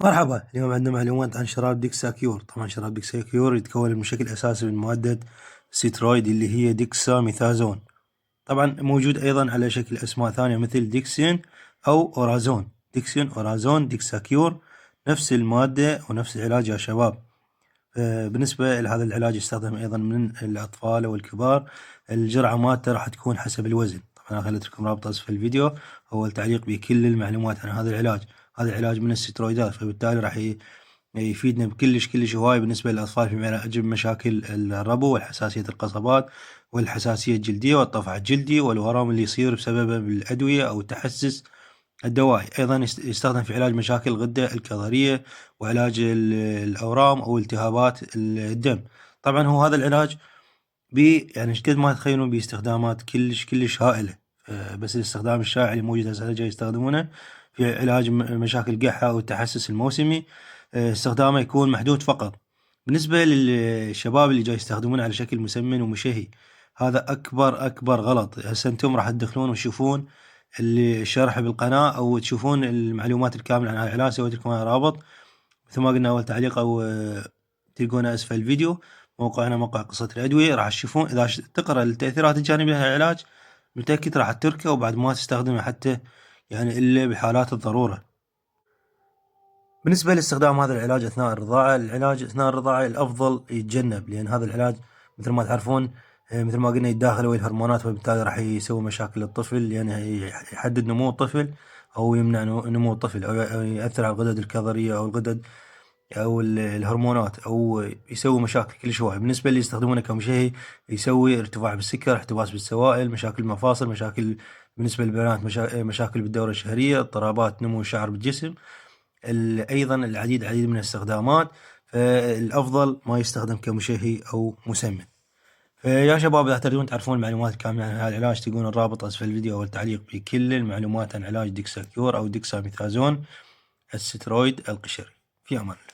مرحبا، اليوم عندنا معلومات عن شراب ديكساكيور. طبعا شراب ديكساكيور يتكون بشكل أساسي من مادة ستيرويد اللي هي ديكساميثازون. طبعا موجود أيضا على شكل أسماء ثانية مثل ديكسين أو أورازون. ديكسين، أورازون، ديكساكيور، نفس المادة ونفس العلاج يا شباب. بالنسبة لهذا العلاج يستخدم أيضا من الأطفال والكبار. الجرعة مالته راح تكون حسب الوزن. طبعا خليت لكم رابط أسفل الفيديو هو التعليق بكل المعلومات عن هذا العلاج. هذا العلاج من السترويدات، فبالتالي راح يفيدنا بكلش هواي بالنسبة للأطفال في علاج مشاكل الربو والحساسية القصبات والحساسية الجلدية والطفح الجلدي والورم اللي يصير بسببه بالأدوية أو التحسس الدوائي. أيضا يستخدم في علاج مشاكل الغدة الكظرية وعلاج الأورام أو التهابات الدم. طبعا هو هذا العلاج يعني قد ما تتخيلون باستخدامات كلش هائلة. بس الاستخدام الشائع اللي موجود هسه جاي يستخدمونه في علاج مشاكل القحة أو التحسس الموسمي. استخدامه يكون محدود فقط. بالنسبة للشباب اللي جاي يستخدمونه على شكل مسمن ومشهي، هذا أكبر غلط. هسه أنتم راح تدخلون وتشوفون الشرح بالقناة أو تشوفون المعلومات الكاملة عن هذا العلاج. سويت لكم رابط مثل ما قلنا أول تعليق أو تلقونه أسفل الفيديو. موقعنا موقع قصة الأدوية. راح تشوفون إذا تقرأ التأثيرات الجانبية للعلاج متأكد راح تتركه وبعد ما تستخدمه حتى يعني إلا بحالات الضرورة. بالنسبة لاستخدام هذا العلاج أثناء الرضاعة، العلاج أثناء الرضاعة الأفضل يتجنب، لأن هذا العلاج مثل ما تعرفون مثل ما قلنا يتداخل ويا الهرمونات، فبالتالي راح يسوي مشاكل للطفل، يعني يحدد نمو الطفل أو يمنع نمو الطفل أو يأثر على الغدد الكظرية أو الغدد أو الهرمونات أو يسوي مشاكل كلش هواي. بالنسبة اللي يستخدمونه كمشهي يسوي ارتفاع بالسكر، احتباس بالسوائل، مشاكل المفاصل، مشاكل بالنسبة للبنات مشاكل بالدورة الشهرية، اضطرابات نمو الشعر بالجسم. أيضا العديد من الاستخدامات. فالأفضل ما يستخدم كمشهي أو مسمن. فيا شباب إذا تريدون تعرفون المعلومات الكاملة عن هذا العلاج تلقون الرابط أسفل الفيديو أو التعليق بكل المعلومات عن علاج ديكساكيور أو ديكساميثازون السترويد القشري. في أمان الله.